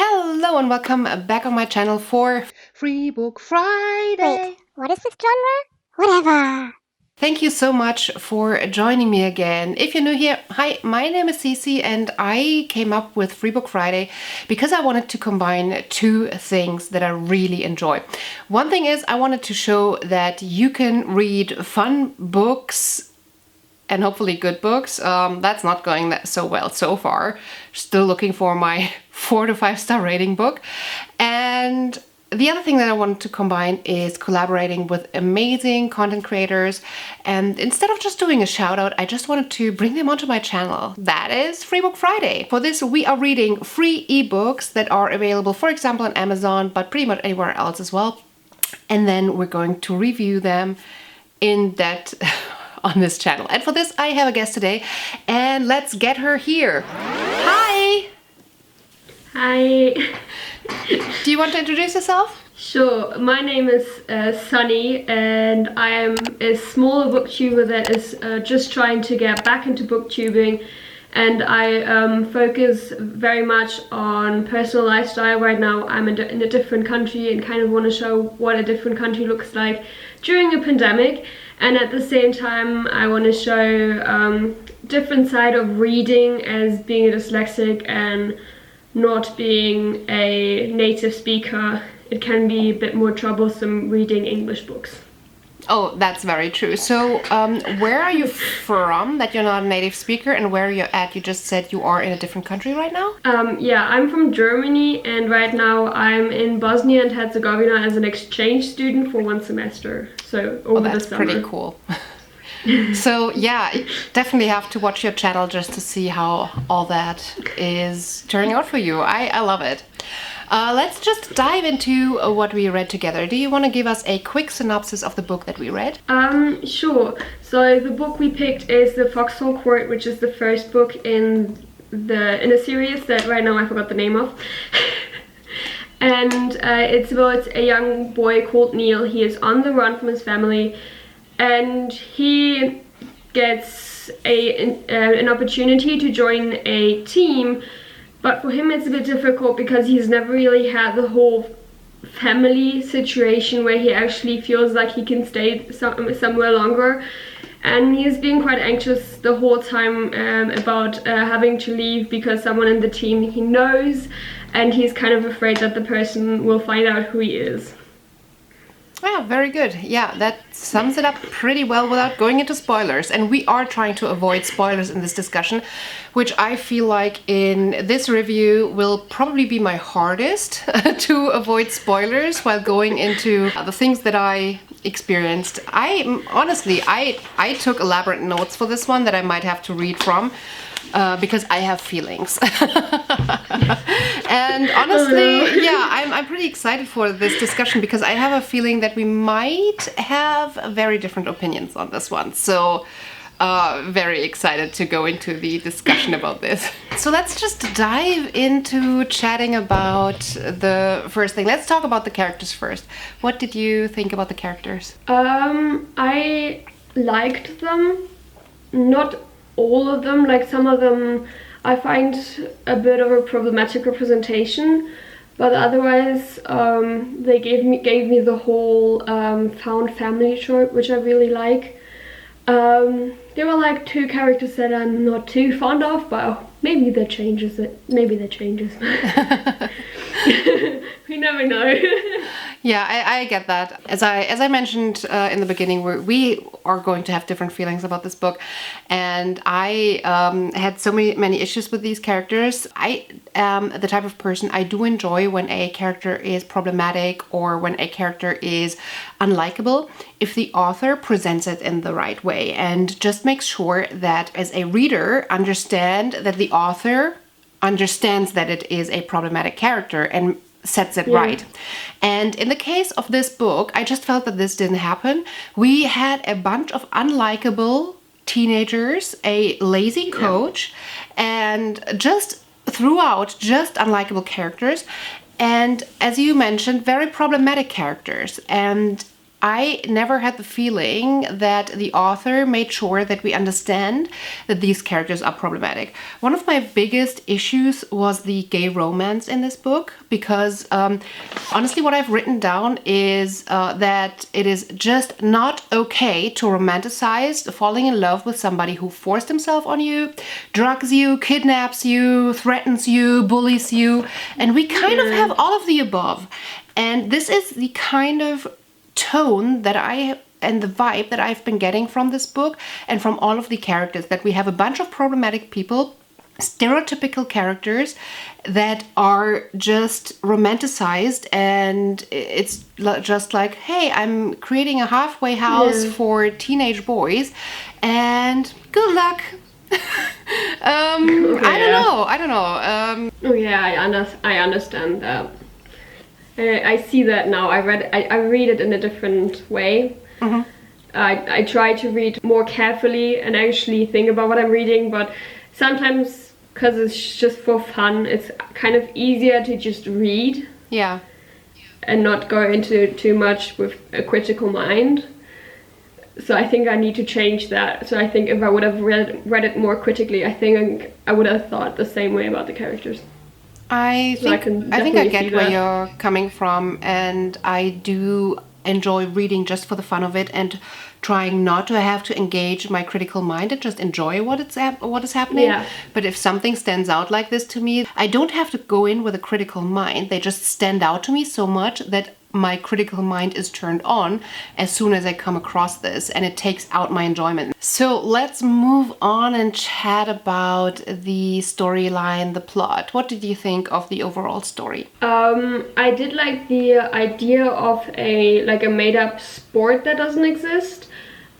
Hello and welcome back on my channel for Freebook Friday. Wait, what is this genre? Whatever. Thank you so much for joining me again. If you're new here, hi, my name is Cece and I came up with Freebook Friday because I wanted to combine two things that I really enjoy. One thing is I wanted to show that you can read fun books and hopefully good books. That's not going so well so far. Still looking for my 4 to 5 star rating book. And the other thing that I wanted to combine is collaborating with amazing content creators. And instead of just doing a shout out, I just wanted to bring them onto my channel. That is Freebook Friday. For this, we are reading free ebooks that are available, for example, on Amazon, but pretty much anywhere else as well. And then we're going to review them in depth on this channel. And for this, I have a guest today, and let's get her here. Hi! Hi. Do you want to introduce yourself? Sure. My name is Sunny, and I am a smaller booktuber that is just trying to get back into booktubing. And I focus very much on personal lifestyle. Right now I'm in a different country and kind of want to show what a different country looks like during a pandemic. And at the same time I want to show different side of reading as being a dyslexic and not being a native speaker. It can be a bit more troublesome reading English books. Oh, that's very true. So, where are you from that you're not a native speaker, and where are you at? You just said you are in a different country right now? Yeah, I'm from Germany, and right now I'm in Bosnia and Herzegovina as an exchange student for 1 semester. So over the summer. That's pretty cool. So yeah, definitely have to watch your channel just to see how all that is turning out for you. I love it. Let's just dive into what we read together. Do you want to give us a quick synopsis of the book that we read? Sure. So the book we picked is the Foxhole Court, which is the first book in a series that right now I forgot the name of. And it's about a young boy called Neil. He is on the run from his family, and he gets an opportunity to join a team. But for him it's a bit difficult because he's never really had the whole family situation where he actually feels like he can stay somewhere longer. And he's being quite anxious the whole time about having to leave because someone in the team he knows, and he's kind of afraid that the person will find out who he is. Yeah, very good. Yeah, that sums it up pretty well without going into spoilers. And we are trying to avoid spoilers in this discussion, which I feel like in this review will probably be my hardest to avoid spoilers while going into the things that I experienced. I took elaborate notes for this one that I might have to read from. Because I have feelings. And honestly, yeah, I'm pretty excited for this discussion because I have a feeling that we might have very different opinions on this one. So, very excited to go into the discussion about this. So let's just dive into chatting about the first thing. Let's talk about the characters first. What did you think about the characters? I liked them. Not all of them. Like some of them I find a bit of a problematic representation, but otherwise they gave me the whole found family trope, which I really like. There were like 2 characters that I'm not too fond of, but maybe that changes. We never know. Yeah, I get that. As I mentioned in the beginning, we are going to have different feelings about this book, and I had so many issues with these characters. I am the type of person I do enjoy when a character is problematic or when a character is unlikable, if the author presents it in the right way and just makes sure that as a reader understand that the author understands that it is a problematic character and sets it right. And in the case of this book, I just felt that this didn't happen. We had a bunch of unlikable teenagers, a lazy coach, and just throughout, just unlikable characters. And as you mentioned, very problematic characters. And I never had the feeling that the author made sure that we understand that these characters are problematic. One of my biggest issues was the gay romance in this book, because honestly, what I've written down is that it is just not okay to romanticize falling in love with somebody who forced himself on you, drugs you, kidnaps you, threatens you, bullies you, and we kind of have all of the above. And this is the kind of tone that and the vibe that I've been getting from this book and from all of the characters, that we have a bunch of problematic people, stereotypical characters that are just romanticized, and it's just like, hey, I'm creating a halfway house for teenage boys and good luck. I don't know. I understand that. I see that now. I read it in a different way. Mm-hmm. I try to read more carefully and actually think about what I'm reading, but sometimes, because it's just for fun, it's kind of easier to just read. Yeah. And not go into too much with a critical mind. So I think I need to change that. So I think if I would have read it more critically, I think I would have thought the same way about the characters. I think I get where you're coming from, and I do enjoy reading just for the fun of it and trying not to have to engage my critical mind and just enjoy what is happening. Yeah. But if something stands out like this to me, I don't have to go in with a critical mind. They just stand out to me so much that my critical mind is turned on as soon as I come across this, and it takes out my enjoyment. So let's move on and chat about the storyline, the plot. What did you think of the overall story? I did like the idea of a made-up sport that doesn't exist,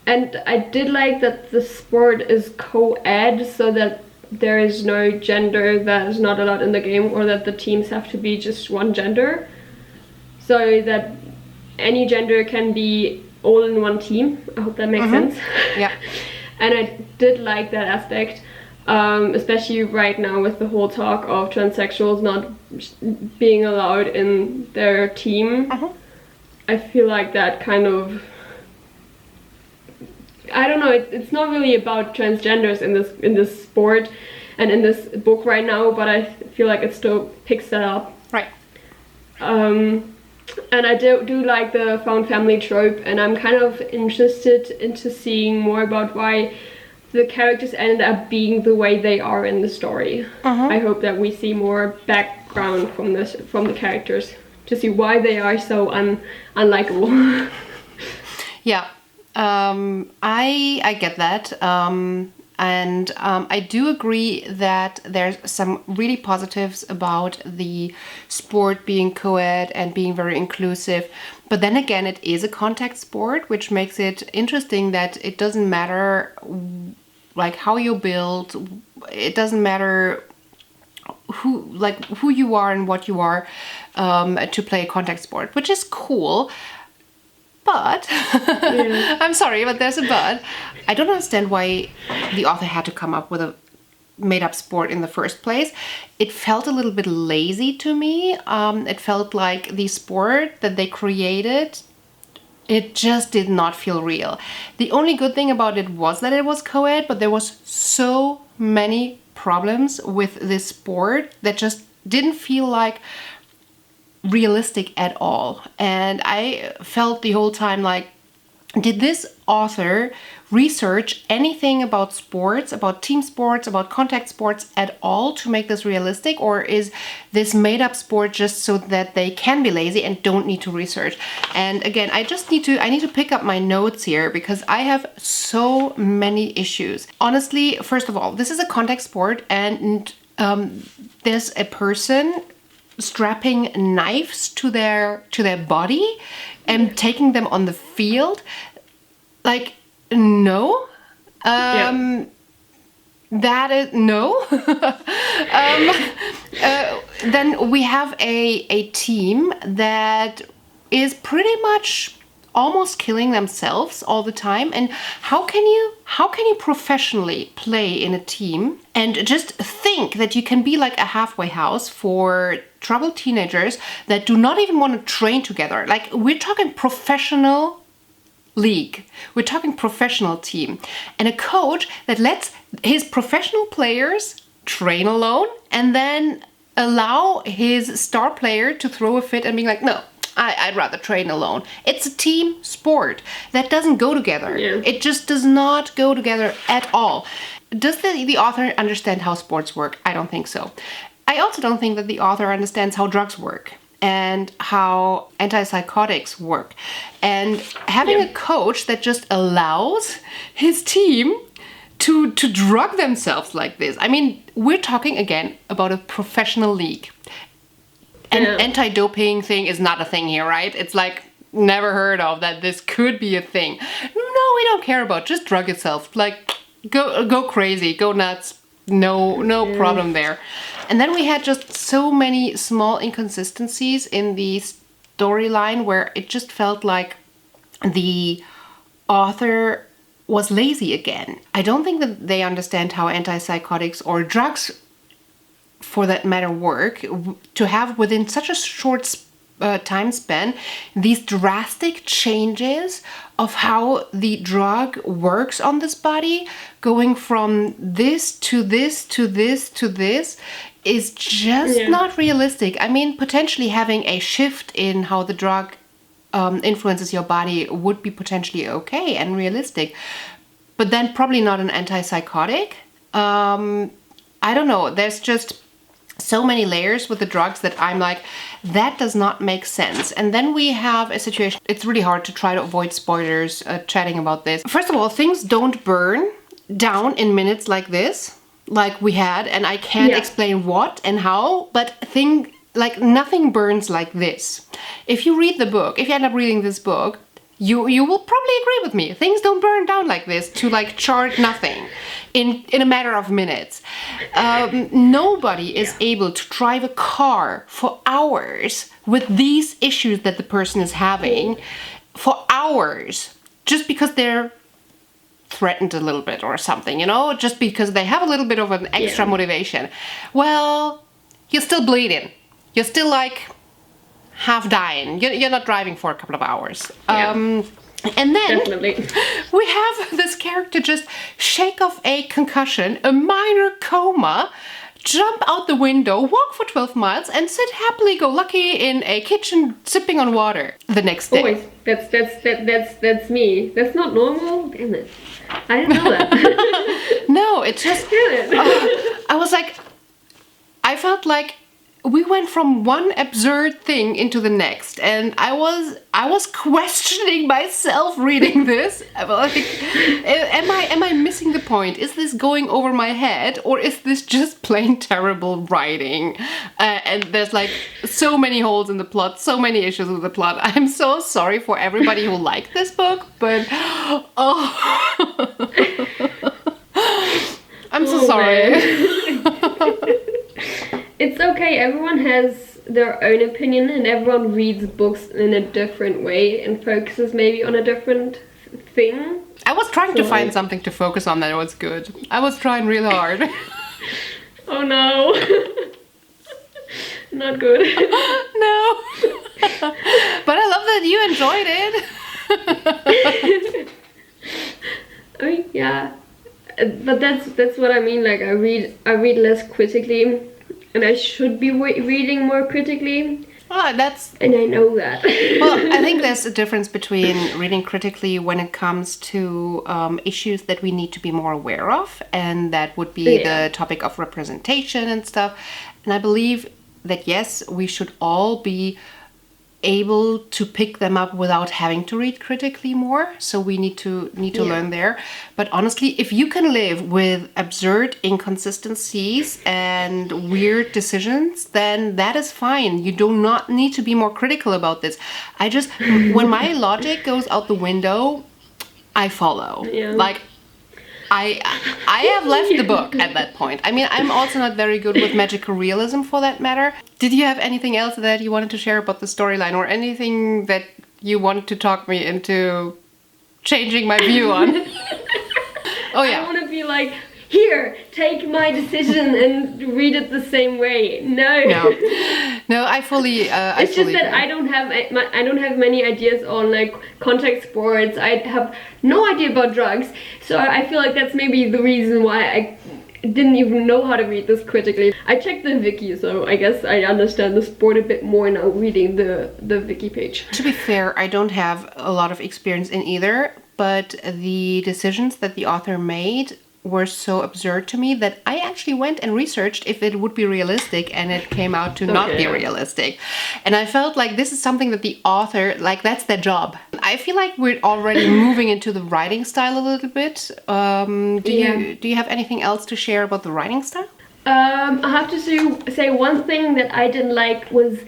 and I did like that the sport is co-ed, so that there is no gender that is not allowed in the game, or that the teams have to be just one gender. So that any gender can be all in one team. I hope that makes sense. Yeah. And I did like that aspect, especially right now with the whole talk of transsexuals not being allowed in their team. I feel like that kind of, I don't know, it's not really about transgenders in this sport and in this book right now, but I feel like it still picks that up. Right. And I do like the found family trope, and I'm kind of interested into seeing more about why the characters end up being the way they are in the story. I hope that we see more background from the characters to see why they are so unlikable. Yeah, I get that. And I do agree that there's some really positives about the sport being co-ed and being very inclusive. But then again, it is a contact sport, which makes it interesting that it doesn't matter like how you build. It doesn't matter who you are and what you are to play a contact sport, which is cool. But I'm sorry, but there's a but. I don't understand why the author had to come up with a made-up sport in the first place. It felt a little bit lazy to me. It felt like the sport that they created, it just did not feel real. The only good thing about it was that it was co-ed, but there was so many problems with this sport that just didn't feel like realistic at all. And I felt the whole time like, did this author research anything about sports, about team sports, about contact sports at all to make this realistic? Or is this made up sport just so that they can be lazy and don't need to research? And again, I need to pick up my notes here because I have so many issues. Honestly, first of all, this is a contact sport, and there's a person strapping knives to their body and taking them on the field. Like, no. That is no. Then we have a team that is pretty much almost killing themselves all the time. And how can you professionally play in a team and just think that you can be like a halfway house for troubled teenagers that do not even want to train together? Like, we're talking professional league. We're talking professional team. And a coach that lets his professional players train alone and then allow his star player to throw a fit and be like, no, I'd rather train alone. It's a team sport that doesn't go together. Yeah. It just does not go together at all. Does the author understand how sports work? I don't think so. I also don't think that the author understands how drugs work and how antipsychotics work. And having a coach that just allows his team to drug themselves like this. I mean, we're talking again about a professional league. An anti-doping thing is not a thing here, right? It's like never heard of that this could be a thing. No, we don't care about. Just drug itself. Like go crazy, go nuts. No problem there. And then we had just so many small inconsistencies in the storyline where it just felt like the author was lazy again. I don't think that they understand how antipsychotics or drugs, for that matter, work. To have within such a short time span these drastic changes of how the drug works on this body, going from this to this to this to this, is just not realistic. I mean, potentially having a shift in how the drug influences your body would be potentially okay and realistic, but then probably not an antipsychotic. I don't know. There's just so many layers with the drugs that I'm like, that does not make sense. And then we have a situation, it's really hard to try to avoid spoilers chatting about this. First of all, things don't burn down in minutes like this, like we had, and I can't explain what and how, but nothing burns like this. If you read the book, if you end up reading this book, you will probably agree with me. Things don't burn down like this to like charred nothing in a matter of minutes. Nobody is able to drive a car for hours with these issues that the person is having for hours just because they're threatened a little bit or something, you know, just because they have a little bit of an extra motivation. Well, you're still bleeding. You're still like half dying. You're not driving for a couple of hours. And then we have this character just shake off a concussion, a minor coma, jump out the window, walk for 12 miles, and sit happily go lucky in a kitchen sipping on water the next day. Always. That's me. That's not normal. Damn it. I didn't know that. No, it's just I was like, I felt like we went from one absurd thing into the next, and I was questioning myself reading this. I was like, am I missing the point? Is this going over my head, or is this just plain terrible writing? And there's like so many holes in the plot, so many issues with the plot. I'm so sorry for everybody who liked this book, but I'm so sorry. It's okay, everyone has their own opinion and everyone reads books in a different way and focuses maybe on a different thing. I was trying to find something to focus on that was good. I was trying real hard. Oh no. Not good. No. But I love that you enjoyed it. I mean, yeah. But that's what I mean, like I read less critically. And I should be reading more critically. Well, and I know that. Well, I think there's a difference between reading critically when it comes to issues that we need to be more aware of, and that would be the topic of representation and stuff. And I believe that yes, we should all be able to pick them up without having to read critically more. So we need to learn there. But honestly, if you can live with absurd inconsistencies and weird decisions, then that is fine. You do not need to be more critical about this. When my logic goes out the window, I follow. Yeah. Like I have left the book at that point. I mean, I'm also not very good with magical realism for that matter. Did you have anything else that you wanted to share about the storyline, or anything that you wanted to talk me into changing my view on? Oh yeah. I want to be like here, take my decision and read it the same way. No. No, I fully. It's just that I don't have many ideas on like contact sports. I have no idea about drugs, so I feel like that's maybe the reason why I didn't even know how to read this critically. I checked the wiki, so I guess I understand the sport a bit more now reading the wiki page. To be fair, I don't have a lot of experience in either, but the decisions that the author made were so absurd to me that I actually went and researched if it would be realistic, and it came out to not be realistic. And I felt like this is something that the author, like, that's their job. I feel like we're already moving into the writing style a little bit. Do you have anything else to share about the writing style? I have to say one thing that I didn't like was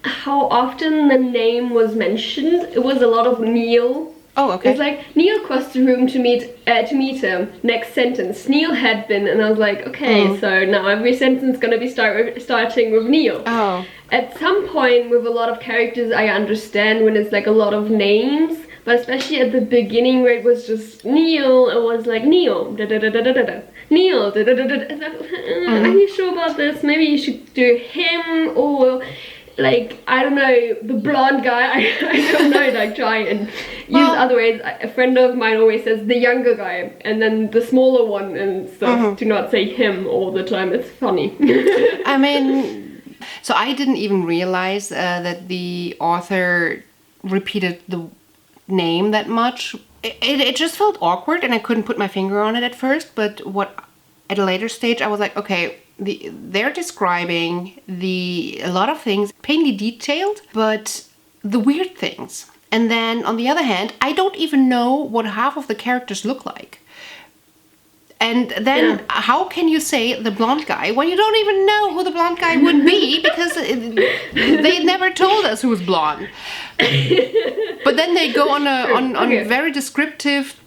how often the name was mentioned. It was a lot of Neil. Oh, okay. It's like, Neil crossed the room to meet him. Next sentence, Neil had been, and I was like, okay, so now every sentence gonna be starting with Neil. Oh. At some point, with a lot of characters, I understand when it's like a lot of names, but especially at the beginning where it was just Neil, it was like Neil, da da da da da da da. Neil, da da da da da. Are you sure about this? Maybe you should do him, or like, I don't know, the blonde guy. I don't know, like, try and use other ways. A friend of mine always says the younger guy, and then the smaller one and stuff. Do not say him all the time. It's funny. I mean, so I didn't even realize that the author repeated the name that much. It just felt awkward, and I couldn't put my finger on it at first, but at a later stage I was like, okay, they're describing a lot of things, painfully detailed, but the weird things. And then on the other hand, I don't even know what half of the characters look like. And then how can you say the blonde guy when you don't even know who the blonde guy would be, because they never told us who was blonde. But then they go on very descriptive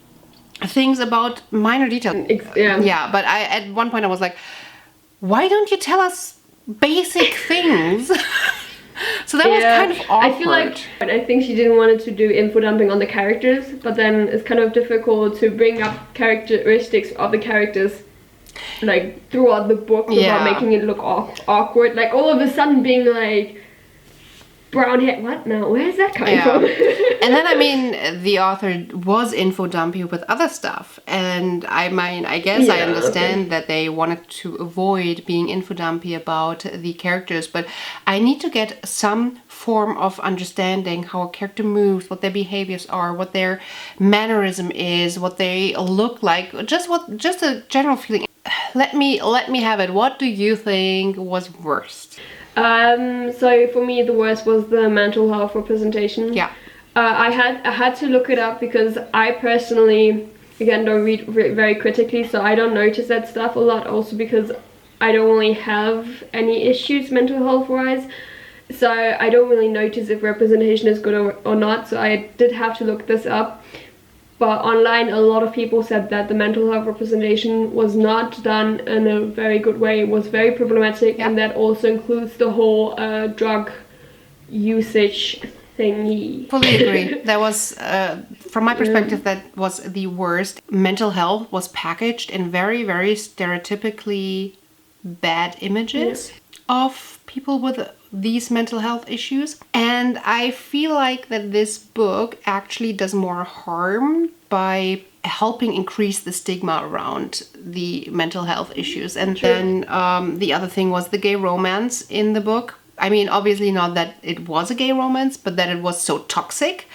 things about minor details. Yeah, but at one point I was like, why don't you tell us basic things? So that was kind of awkward. I think she didn't want to do info dumping on the characters, but then it's kind of difficult to bring up characteristics of the characters like throughout the book without making it look awkward. Like all of a sudden being like, brown hair, what now? Where's that coming from? And then, I mean, the author was info dumpy with other stuff. And I mean, I guess I understand that they wanted to avoid being info dumpy about the characters, but I need to get some form of understanding how a character moves, what their behaviors are, what their mannerism is, what they look like, just a general feeling. Let me have it. What do you think was worst? So for me the worst was the mental health representation. Yeah. I had to look it up because I personally, again, don't read very critically, so I don't notice that stuff a lot, also because I don't really have any issues mental health wise, so I don't really notice if representation is good or not, so I did have to look this up. But online, a lot of people said that the mental health representation was not done in a very good way. It was very problematic, and that also includes the whole drug usage thingy. Fully agree. That was, from my perspective, that was the worst. Mental health was packaged in very, very stereotypically bad images of people with these mental health issues, and I feel like that this book actually does more harm by helping increase the stigma around the mental health issues. And then the other thing was the gay romance in the book. I mean, obviously not that it was a gay romance, but that it was so toxic.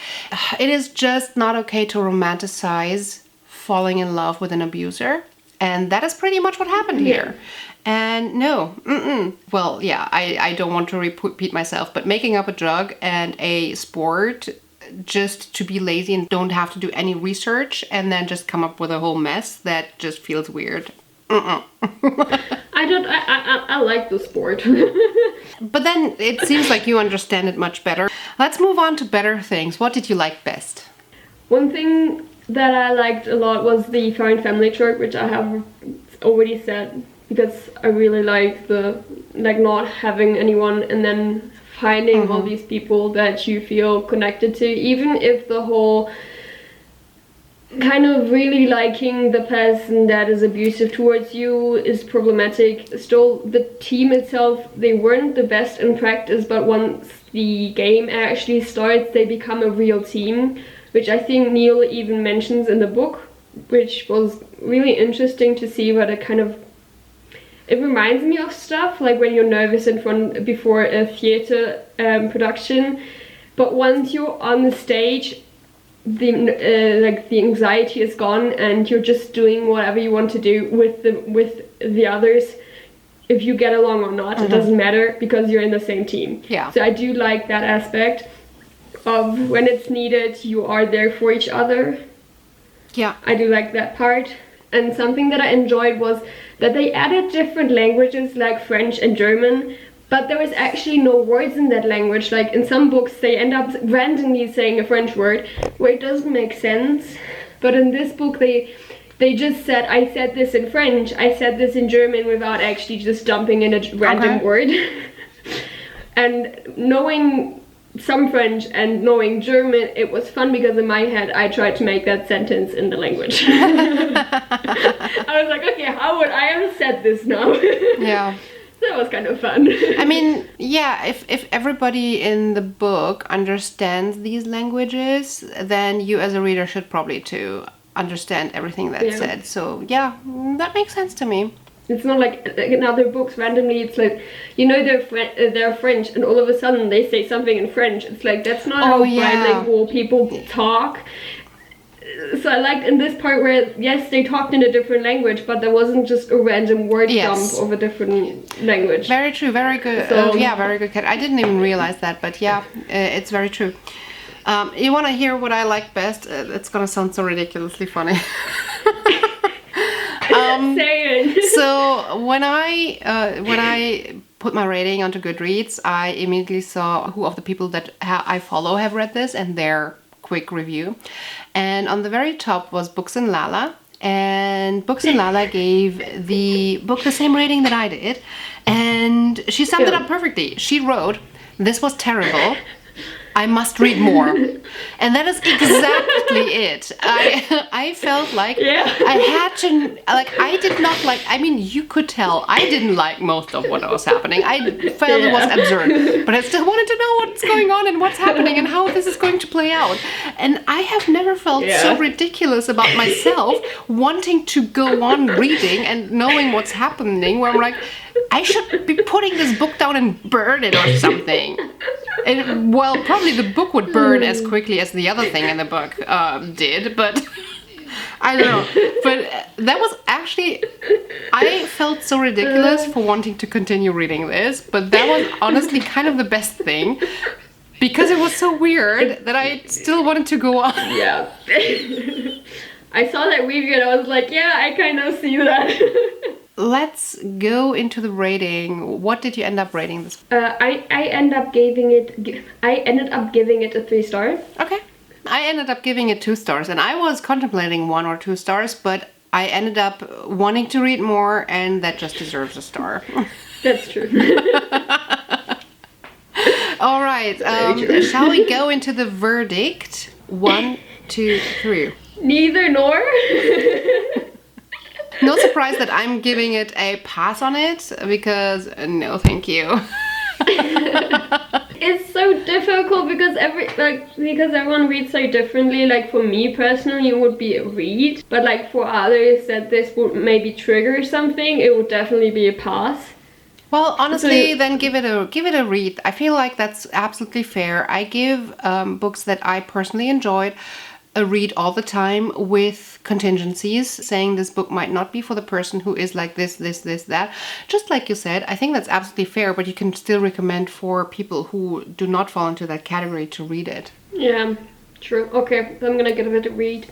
It is just not okay to romanticize falling in love with an abuser, and that is pretty much what happened here. And no, well, yeah, I don't want to repeat myself, but making up a drug and a sport just to be lazy and don't have to do any research and then just come up with a whole mess, that just feels weird. I like the sport. But then it seems like you understand it much better. Let's move on to better things. What did you like best? One thing that I liked a lot was the found family trope, which I have already said, because I really like the not having anyone and then finding all these people that you feel connected to, even if the whole kind of really liking the person that is abusive towards you is problematic. Still, the team itself, they weren't the best in practice, but once the game actually starts, they become a real team, which I think Neil even mentions in the book, which was really interesting to see. What it reminds me of stuff like when you're nervous before a theater production, but once you're on the stage, the anxiety is gone and you're just doing whatever you want to do with the others. If you get along or not, it doesn't matter because you're in the same team. Yeah. So I do like that aspect of when it's needed, you are there for each other. Yeah. I do like that part. And something that I enjoyed was that they added different languages like French and German, but there was actually no words in that language. Like in some books they end up randomly saying a French word where it doesn't make sense. But in this book they just said, I said this in French, I said this in German, without actually just dumping in a random word. And knowing some French and knowing German, it was fun because in my head I tried to make that sentence in the language. I was like, okay, how would I have said this now? Yeah. That was kind of fun. I mean, yeah, if everybody in the book understands these languages, then you as a reader should probably too understand everything that's said. So yeah, that makes sense to me. It's not like in other books randomly it's like, you know, they're French and all of a sudden they say something in French. It's like, that's not how bilingual people talk. So I liked in this part where, yes, they talked in a different language, but there wasn't just a random word dump of a different language. Very true, very good. So, very good, Kat. I didn't even realize that, but yeah, it's very true. You want to hear what I like best? It's gonna sound so ridiculously funny. So when I put my rating onto Goodreads, I immediately saw who of the people that I follow have read this and their quick review. And on the very top was Books and Lala. And Books and Lala gave the book the same rating that I did. And she summed it up perfectly. She wrote, "This was terrible. I must read more." And that is exactly it. I felt like I had to, like, I did not like, I mean, you could tell I didn't like most of what was happening. I felt it was absurd, but I still wanted to know what's going on and what's happening and how this is going to play out. And I have never felt so ridiculous about myself wanting to go on reading and knowing what's happening, where I'm like, I should be putting this book down and burn it or something. And, well, probably the book would burn as quickly as the other thing in the book did, but I don't know. But that was actually, I felt so ridiculous for wanting to continue reading this, but that was honestly kind of the best thing, because it was so weird that I still wanted to go on. Yeah. I saw that review and I was like, yeah, I kind of see that. Let's go into the rating. What did you end up rating this? I ended up giving it a 3 stars. Okay. I ended up giving it 2 stars, and I was contemplating 1 or 2 stars, but I ended up wanting to read more, and that just deserves a star. That's true. All right. Shall we go into the verdict? 1, 2, 3. Neither nor. No surprise that I'm giving it a pass on it, because no thank you. It's so difficult because everyone reads so differently. Like for me personally, it would be a read, but like for others that this would maybe trigger something, it would definitely be a pass. Well, honestly, then give it a read. I feel like that's absolutely fair. I give books that I personally enjoyed a read all the time, with contingencies, saying this book might not be for the person who is like this, that. Just like you said, I think that's absolutely fair, but you can still recommend for people who do not fall into that category to read it. Yeah, true. Okay, I'm gonna give it a read.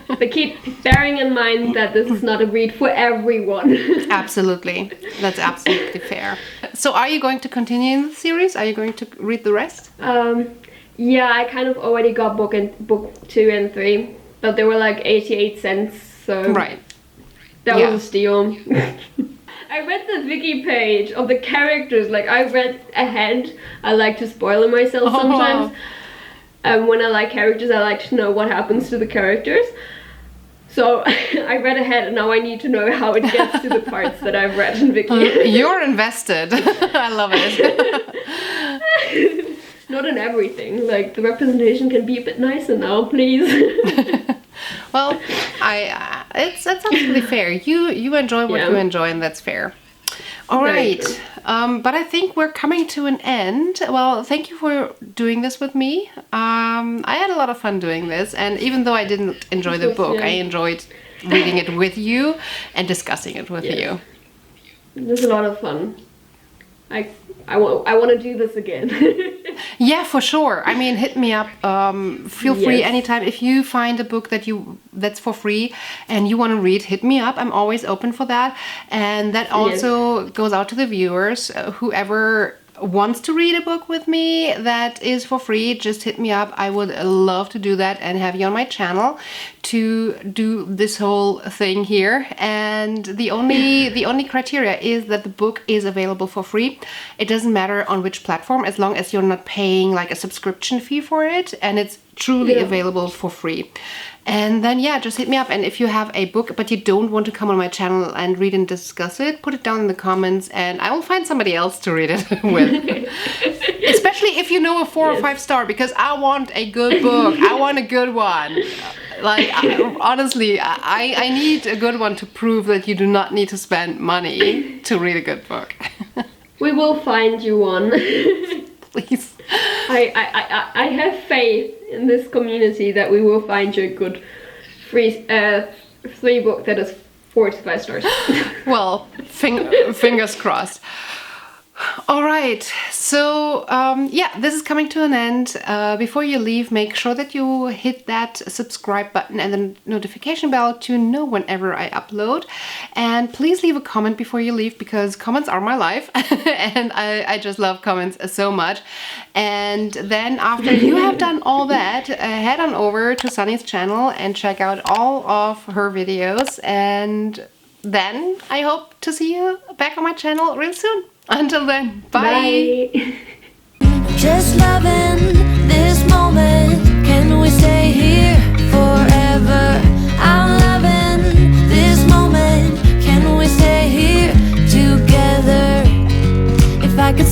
But keep bearing in mind that this is not a read for everyone. Absolutely. That's absolutely fair. So are you going to continue in the series? Are you going to read the rest? Yeah, I kind of already got book 2 and 3, but they were like 88 cents, so that was a steal. I read the wiki page of the characters, like I read ahead. I like to spoil myself sometimes. When I like characters, I like to know what happens to the characters. So I read ahead, and now I need to know how it gets to the parts that I've read in Wiki. You're invested. I love it. Not in everything. Like, the representation can be a bit nicer now, please. Well, it's absolutely fair. You enjoy what you enjoy, and that's fair. All right. But I think we're coming to an end. Well, thank you for doing this with me. I had a lot of fun doing this, and even though I didn't enjoy the book, I enjoyed reading it with you and discussing it with you. It was a lot of fun. I want to do this again. Yeah, for sure. I mean, hit me up. Feel free anytime. If you find a book that's for free and you want to read, hit me up. I'm always open for that. And that also goes out to the viewers. Whoever wants to read a book with me that is for free, just hit me up. I would love to do that and have you on my channel to do this whole thing here. And the only criteria is that the book is available for free. It doesn't matter on which platform, as long as you're not paying like a subscription fee for it and it's truly available for free. And then just hit me up. And if you have a book but you don't want to come on my channel and read and discuss it, put it down in the comments and I will find somebody else to read it with. Especially if you know a 4 or 5 star, because I want a good book. I want a good one. Like, honestly, I need a good one to prove that you do not need to spend money to read a good book. We will find you one. Please. I have faith in this community that we will find you a good free book that is 4 to 5 stars. Well, fingers crossed. All right, so this is coming to an end. Before you leave, make sure that you hit that subscribe button and the notification bell to know whenever I upload. And please leave a comment before you leave, because comments are my life and I just love comments so much. And then after you have done all that, head on over to Sunny's channel and check out all of her videos. And then I hope to see you back on my channel real soon. Until then, bye. Just loving this moment. Can we stay here forever? I'm loving this moment. Can we stay here together? If I could